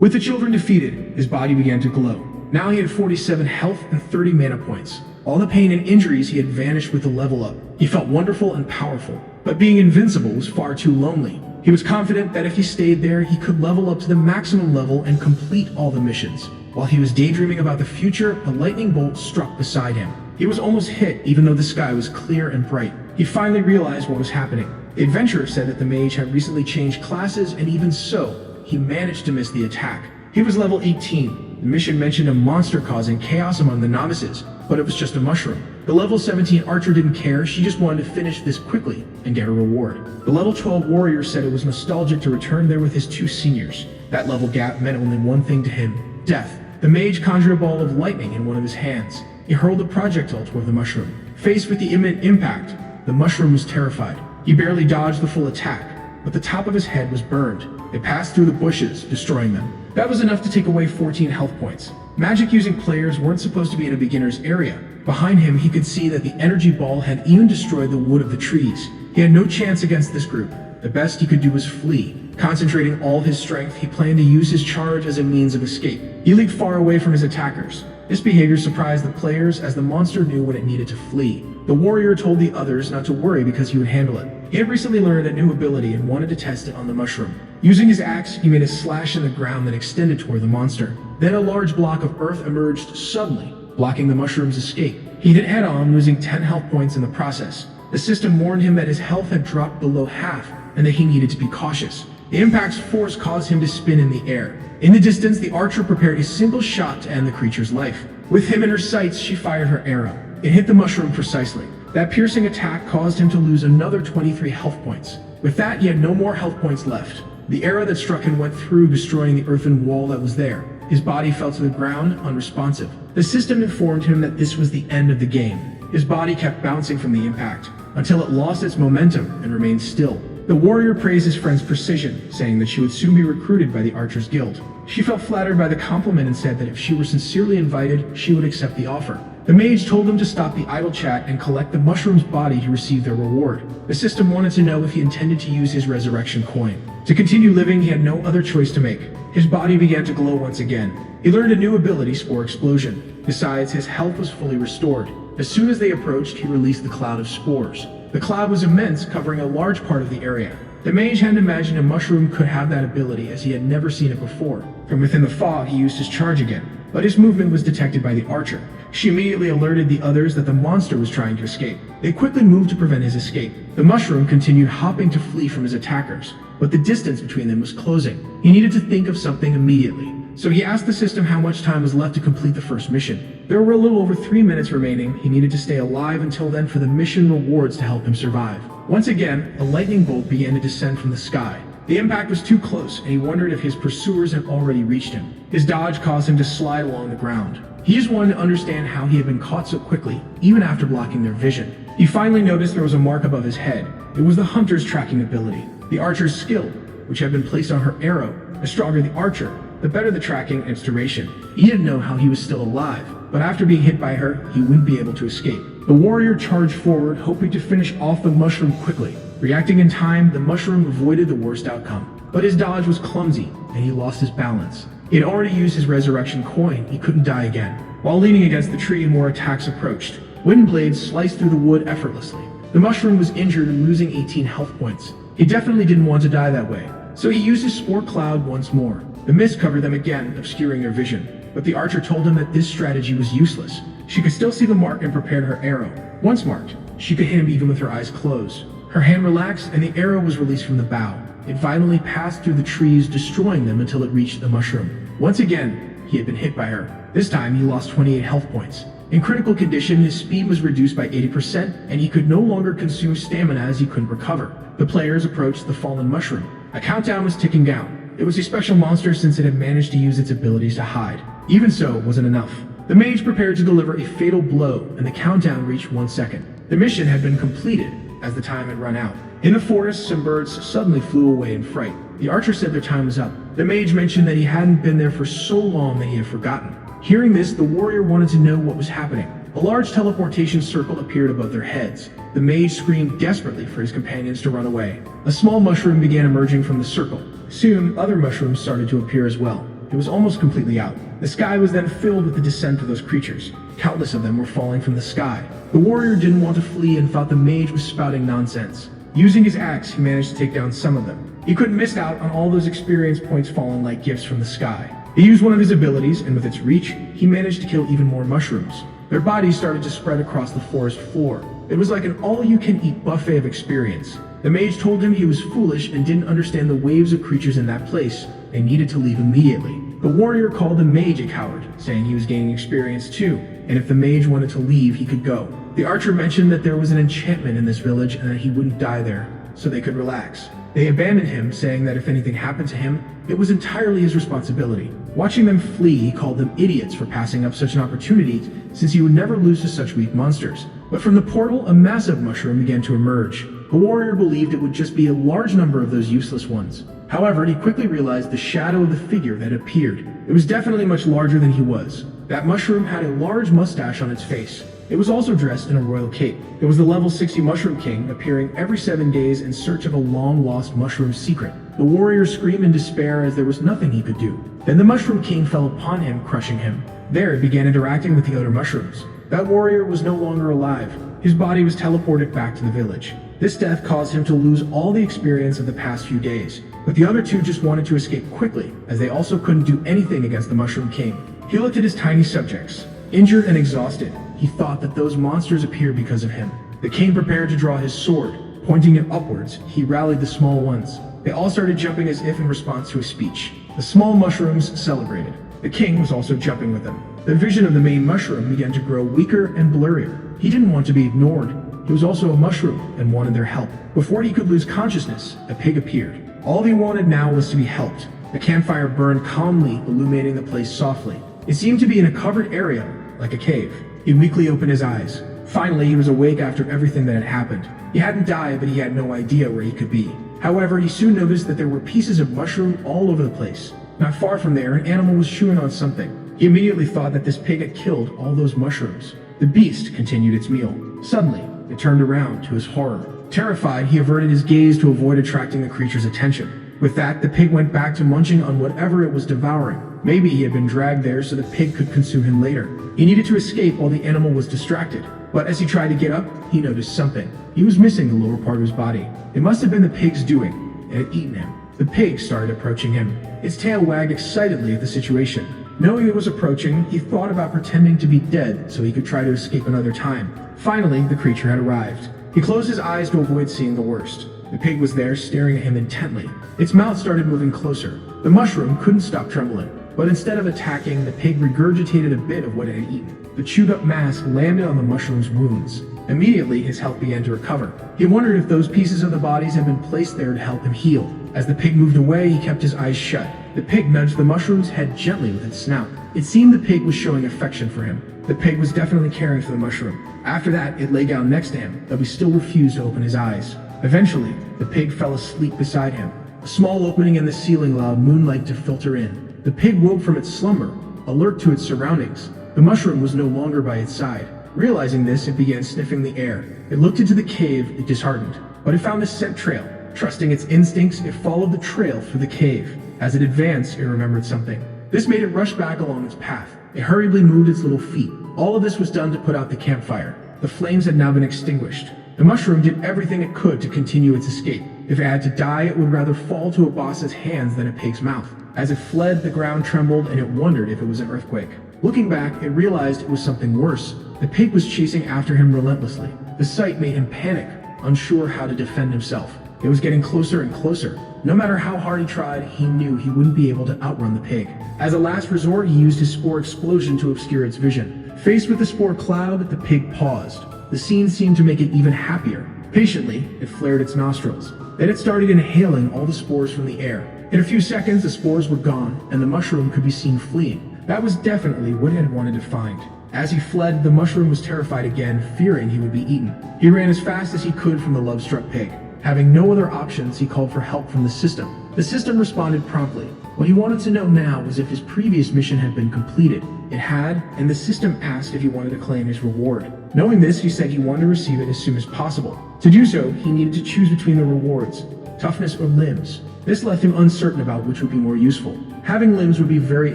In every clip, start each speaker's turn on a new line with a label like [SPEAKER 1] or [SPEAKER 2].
[SPEAKER 1] With the children defeated, his body began to glow. Now he had 47 health and 30 mana points. All the pain and injuries he had vanished with the level up. He felt wonderful and powerful, but being invincible was far too lonely. He was confident that if he stayed there, he could level up to the maximum level and complete all the missions. While he was daydreaming about the future, a lightning bolt struck beside him. He was almost hit even though the sky was clear and bright. He finally realized what was happening. The adventurer said that the mage had recently changed classes, and even so, he managed to miss the attack. He was level 18. The mission mentioned a monster causing chaos among the novices, but it was just a mushroom. The level 17 archer didn't care, she just wanted to finish this quickly and get a reward. The level 12 warrior said it was nostalgic to return there with his two seniors. That level gap meant only one thing to him: death. The mage conjured a ball of lightning in one of his hands. He hurled a projectile toward the mushroom. Faced with the imminent impact, the mushroom was terrified. He barely dodged the full attack, but the top of his head was burned. It passed through the bushes, destroying them. That was enough to take away 14 health points. Magic-using players weren't supposed to be in a beginner's area. Behind him, he could see that the energy ball had even destroyed the wood of the trees. He had no chance against this group. The best he could do was flee. Concentrating all his strength, he planned to use his charge as a means of escape. He leaped far away from his attackers. This behavior surprised the players, as the monster knew when it needed to flee. The warrior told the others not to worry because he would handle it. He had recently learned a new ability and wanted to test it on the mushroom. Using his axe, he made a slash in the ground that extended toward the monster. Then a large block of earth emerged suddenly, blocking the mushroom's escape. He hit head-on, losing 10 health points in the process. The system warned him that his health had dropped below half and that he needed to be cautious. The impact's force caused him to spin in the air. In the distance, the archer prepared a single shot to end the creature's life. With him in her sights, she fired her arrow. It hit the mushroom precisely. That piercing attack caused him to lose another 23 health points. With that, he had no more health points left. The arrow that struck him went through, destroying the earthen wall that was there. His body fell to the ground, unresponsive. The system informed him that this was the end of the game. His body kept bouncing from the impact, until it lost its momentum and remained still. The warrior praised his friend's precision, saying that she would soon be recruited by the Archers Guild. She felt flattered by the compliment and said that if she were sincerely invited, she would accept the offer. The mage told them to stop the idle chat and collect the mushroom's body to receive their reward. The system wanted to know if he intended to use his resurrection coin. To continue living, he had no other choice to make. His body began to glow once again. He learned a new ability, Spore Explosion. Besides, his health was fully restored. As soon as they approached, he released the cloud of spores. The cloud was immense, covering a large part of the area. The mage hadn't imagined a mushroom could have that ability, as he had never seen it before. From within the fog, he used his charge again, but his movement was detected by the archer. She immediately alerted the others that the monster was trying to escape. They quickly moved to prevent his escape. The mushroom continued hopping to flee from his attackers, but the distance between them was closing. He needed to think of something immediately, so he asked the system how much time was left to complete the first mission. There were a little over 3 minutes remaining. He needed to stay alive until then for the mission rewards to help him survive. Once again, a lightning bolt began to descend from the sky. The impact was too close, and he wondered if his pursuers had already reached him. His dodge caused him to slide along the ground. He just wanted to understand how he had been caught so quickly, even after blocking their vision. He finally noticed there was a mark above his head. It was the hunter's tracking ability. The archer's skill, which had been placed on her arrow. The stronger the archer, the better the tracking and its duration. He didn't know how he was still alive, but after being hit by her, he wouldn't be able to escape. The warrior charged forward, hoping to finish off the mushroom quickly. Reacting in time, the mushroom avoided the worst outcome. But his dodge was clumsy, and he lost his balance. He had already used his resurrection coin. He couldn't die again. While leaning against the tree, more attacks approached. Wind blades sliced through the wood effortlessly. The mushroom was injured and losing 18 health points. He definitely didn't want to die that way, so he used his spore cloud once more. The mist covered them again, obscuring their vision. But the archer told him that this strategy was useless. She could still see the mark and prepared her arrow. Once marked, she could hit him even with her eyes closed. Her hand relaxed, and the arrow was released from the bow. It violently passed through the trees, destroying them until it reached the mushroom. Once again, he had been hit by her. This time, he lost 28 health points. In critical condition, his speed was reduced by 80%, and he could no longer consume stamina as he couldn't recover. The players approached the fallen mushroom. A countdown was ticking down. It was a special monster since it had managed to use its abilities to hide. Even so, it wasn't enough. The mage prepared to deliver a fatal blow, and the countdown reached 1 second. The mission had been completed, as the time had run out. In the forest, some birds suddenly flew away in fright. The archer said their time was up. The mage mentioned that he hadn't been there for so long that he had forgotten. Hearing this, the warrior wanted to know what was happening. A large teleportation circle appeared above their heads. The mage screamed desperately for his companions to run away. A small mushroom began emerging from the circle. Soon, other mushrooms started to appear as well. It was almost completely out. The sky was then filled with the descent of those creatures. Countless of them were falling from the sky. The warrior didn't want to flee and thought the mage was spouting nonsense. Using his axe, he managed to take down some of them. He couldn't miss out on all those experience points falling like gifts from the sky. He used one of his abilities, and with its reach, he managed to kill even more mushrooms. Their bodies started to spread across the forest floor. It was like an all-you-can-eat buffet of experience. The mage told him he was foolish and didn't understand the waves of creatures in that place and needed to leave immediately. The warrior called the mage a coward, saying he was gaining experience too, and if the mage wanted to leave, he could go. The archer mentioned that there was an enchantment in this village and that he wouldn't die there, so they could relax. They abandoned him, saying that if anything happened to him, it was entirely his responsibility. Watching them flee, he called them idiots for passing up such an opportunity, since he would never lose to such weak monsters. But from the portal, a massive mushroom began to emerge. The warrior believed it would just be a large number of those useless ones. However, he quickly realized the shadow of the figure that appeared. It was definitely much larger than he was. That mushroom had a large mustache on its face. It was also dressed in a royal cape. It was the level 60 Mushroom King, appearing every 7 days in search of a long-lost mushroom secret. The warrior screamed in despair as there was nothing he could do. Then the Mushroom King fell upon him, crushing him. There it began interacting with the other mushrooms. That warrior was no longer alive. His body was teleported back to the village. This death caused him to lose all the experience of the past few days. But the other two just wanted to escape quickly, as they also couldn't do anything against the Mushroom King. He looked at his tiny subjects. Injured and exhausted, he thought that those monsters appeared because of him. The king prepared to draw his sword. Pointing it upwards, he rallied the small ones. They all started jumping as if in response to a speech. The small mushrooms celebrated. The king was also jumping with them. The vision of the main mushroom began to grow weaker and blurrier. He didn't want to be ignored. He was also a mushroom and wanted their help. Before he could lose consciousness, a pig appeared. All he wanted now was to be helped. The campfire burned calmly, illuminating the place softly. It seemed to be in a covered area, like a cave. He weakly opened his eyes. Finally, he was awake after everything that had happened. He hadn't died, but he had no idea where he could be. However, he soon noticed that there were pieces of mushroom all over the place. Not far from there, an animal was chewing on something. He immediately thought that this pig had killed all those mushrooms. The beast continued its meal. Suddenly, it turned around to his horror. Terrified, he averted his gaze to avoid attracting the creature's attention. With that, the pig went back to munching on whatever it was devouring. Maybe he had been dragged there so the pig could consume him later. He needed to escape while the animal was distracted. But as he tried to get up, he noticed something. He was missing the lower part of his body. It must have been the pig's doing. It had eaten him. The pig started approaching him. Its tail wagged excitedly at the situation. Knowing it was approaching, he thought about pretending to be dead so he could try to escape another time. Finally, the creature had arrived. He closed his eyes to avoid seeing the worst. The pig was there, staring at him intently. Its mouth started moving closer. The mushroom couldn't stop trembling. But instead of attacking, the pig regurgitated a bit of what it had eaten. The chewed-up mass landed on the mushroom's wounds. Immediately, his health began to recover. He wondered if those pieces of the bodies had been placed there to help him heal. As the pig moved away, he kept his eyes shut. The pig nudged the mushroom's head gently with its snout. It seemed the pig was showing affection for him. The pig was definitely caring for the mushroom. After that, it lay down next to him, though he still refused to open his eyes. Eventually, the pig fell asleep beside him. A small opening in the ceiling allowed moonlight to filter in. The pig woke from its slumber, alert to its surroundings. The mushroom was no longer by its side. Realizing this, it began sniffing the air. It looked into the cave, disheartened, but it found a scent trail. Trusting its instincts, it followed the trail through the cave. As it advanced, it remembered something. This made it rush back along its path. It hurriedly moved its little feet. All of this was done to put out the campfire. The flames had now been extinguished. The mushroom did everything it could to continue its escape. If it had to die, it would rather fall to a boss's hands than a pig's mouth. As it fled, the ground trembled and it wondered if it was an earthquake. Looking back, it realized it was something worse. The pig was chasing after him relentlessly. The sight made him panic, unsure how to defend himself. It was getting closer and closer. No matter how hard he tried, he knew he wouldn't be able to outrun the pig. As a last resort, he used his spore explosion to obscure its vision. Faced with the spore cloud, the pig paused. The scene seemed to make it even happier. Patiently, it flared its nostrils. Then it started inhaling all the spores from the air. In a few seconds, the spores were gone, and the mushroom could be seen fleeing. That was definitely what it had wanted to find. As he fled, the mushroom was terrified again, fearing he would be eaten. He ran as fast as he could from the love-struck pig. Having no other options, he called for help from the system. The system responded promptly. What he wanted to know now was if his previous mission had been completed. It had, and the system asked if he wanted to claim his reward. Knowing this, he said he wanted to receive it as soon as possible. To do so, he needed to choose between the rewards, toughness or limbs. This left him uncertain about which would be more useful. Having limbs would be very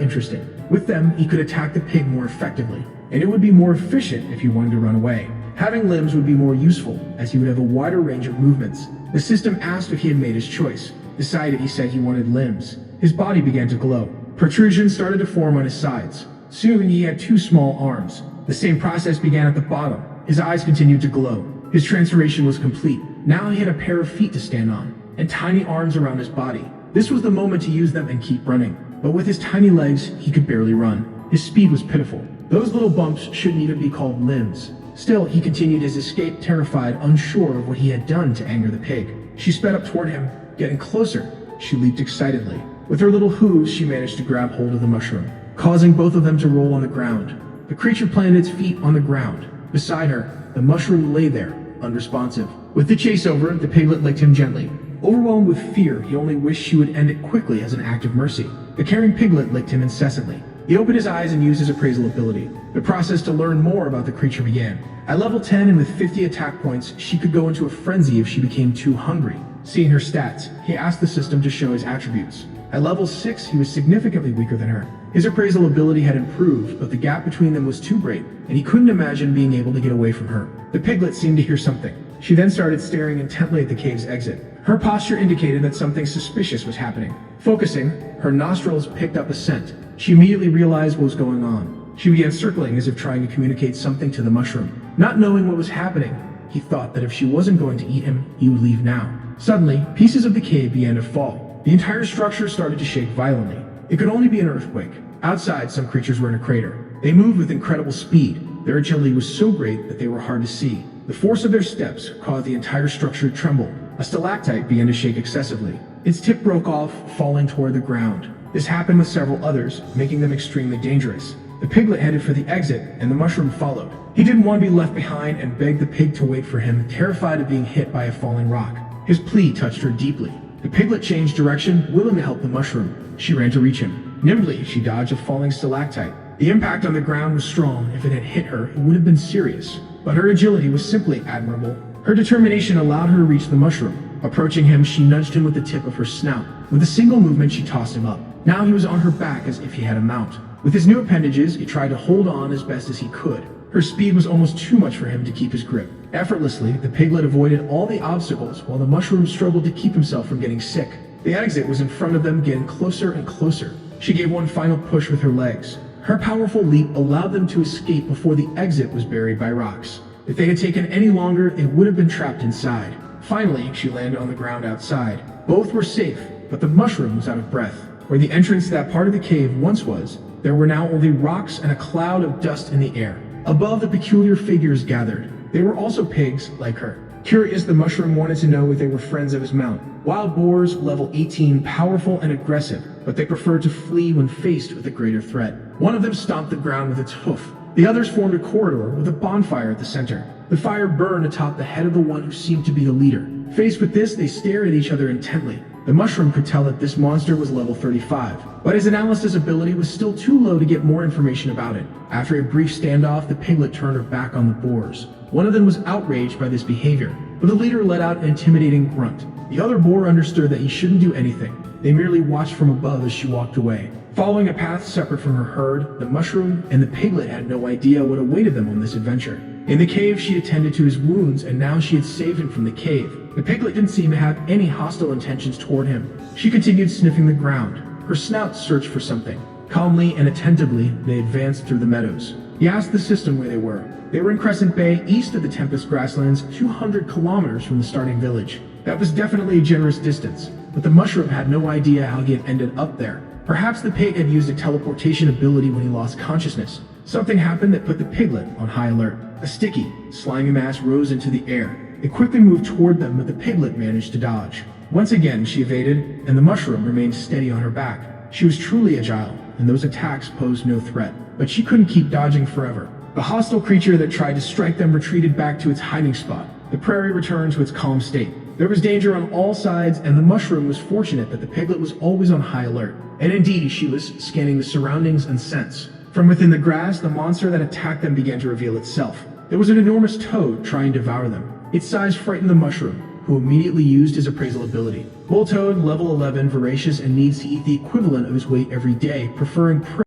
[SPEAKER 1] interesting. With them, he could attack the pig more effectively, and it would be more efficient if he wanted to run away. Having limbs would be more useful, as he would have a wider range of movements. The system asked if he had made his choice. Decided, he said he wanted limbs. His body began to glow. Protrusions started to form on his sides. Soon he had 2 small arms. The same process began at the bottom. His eyes continued to glow. His transformation was complete. Now he had a pair of feet to stand on, and tiny arms around his body. This was the moment to use them and keep running. But with his tiny legs, he could barely run. His speed was pitiful. Those little bumps shouldn't even be called limbs. Still, he continued his escape, terrified, unsure of what he had done to anger the pig. She sped up toward him, getting closer. She leaped excitedly. With her little hooves, she managed to grab hold of the mushroom, causing both of them to roll on the ground. The creature planted its feet on the ground. Beside her, the mushroom lay there, unresponsive. With the chase over, the piglet licked him gently. Overwhelmed with fear, he only wished she would end it quickly as an act of mercy. The caring piglet licked him incessantly. He opened his eyes and used his appraisal ability. The process to learn more about the creature began. At level 10 and with 50 attack points, she could go into a frenzy if she became too hungry. Seeing her stats, he asked the system to show his attributes. At level 6, he was significantly weaker than her. His appraisal ability had improved, but the gap between them was too great, and he couldn't imagine being able to get away from her. The piglet seemed to hear something. She then started staring intently at the cave's exit. Her posture indicated that something suspicious was happening. Focusing, her nostrils picked up a scent. She immediately realized what was going on. She began circling as if trying to communicate something to the mushroom. Not knowing what was happening, he thought that if she wasn't going to eat him, he would leave now. Suddenly, pieces of the cave began to fall. The entire structure started to shake violently. It could only be an earthquake. Outside, some creatures were in a crater. They moved with incredible speed. Their agility was so great that they were hard to see. The force of their steps caused the entire structure to tremble. A stalactite began to shake excessively. Its tip broke off, falling toward the ground. This happened with several others, making them extremely dangerous. The piglet headed for the exit, and the mushroom followed. He didn't want to be left behind and begged the pig to wait for him, terrified of being hit by a falling rock. His plea touched her deeply. The piglet changed direction, willing to help the mushroom. She ran to reach him. Nimbly, she dodged a falling stalactite. The impact on the ground was strong. If it had hit her, it would have been serious. But her agility was simply admirable. Her determination allowed her to reach the mushroom. Approaching him, she nudged him with the tip of her snout. With a single movement, she tossed him up. Now he was on her back as if he had a mount. With his new appendages, he tried to hold on as best as he could. Her speed was almost too much for him to keep his grip. Effortlessly, the piglet avoided all the obstacles while the mushroom struggled to keep himself from getting sick. The exit was in front of them, getting closer and closer. She gave one final push with her legs. Her powerful leap allowed them to escape before the exit was buried by rocks. If they had taken any longer, it would have been trapped inside. Finally, she landed on the ground outside. Both were safe, but the mushroom was out of breath. Where the entrance to that part of the cave once was, there were now only rocks and a cloud of dust in the air. Above, the peculiar figures gathered. They were also pigs, like her. Curious, the mushroom wanted to know if they were friends of his mount. Wild boars, level 18, powerful and aggressive, but they preferred to flee when faced with a greater threat. One of them stomped the ground with its hoof. The others formed a corridor with a bonfire at the center. The fire burned atop the head of the one who seemed to be the leader. Faced with this, they stared at each other intently. The mushroom could tell that this monster was level 35, but his analysis ability was still too low to get more information about it. After a brief standoff, the piglet turned her back on the boars. One of them was outraged by this behavior, but the leader let out an intimidating grunt. The other boar understood that he shouldn't do anything. They merely watched from above as she walked away. Following a path separate from her herd, the mushroom and the piglet had no idea what awaited them on this adventure. In the cave, she attended to his wounds, and now she had saved him from the cave. The piglet didn't seem to have any hostile intentions toward him. She continued sniffing the ground. Her snout searched for something. Calmly and attentively, they advanced through the meadows. He asked the system where they were. They were in Crescent Bay, east of the Tempest Grasslands, 200 kilometers from the starting village. That was definitely a generous distance, but the mushroom had no idea how he had ended up there. Perhaps the pig had used a teleportation ability when he lost consciousness. Something happened that put the piglet on high alert. A sticky, slimy mass rose into the air. It quickly moved toward them, but the piglet managed to dodge. Once again, she evaded, and the mushroom remained steady on her back. She was truly agile, and those attacks posed no threat. But she couldn't keep dodging forever. The hostile creature that tried to strike them retreated back to its hiding spot. The prairie returned to its calm state. There was danger on all sides, and the mushroom was fortunate that the piglet was always on high alert. And indeed, she was scanning the surroundings and scents. From within the grass, the monster that attacked them began to reveal itself. There was an enormous toad trying to devour them. Its size frightened the mushroom. who immediately used his appraisal ability. Bull Toad, level 11, voracious and needs to eat the equivalent of his weight every day, preferring prey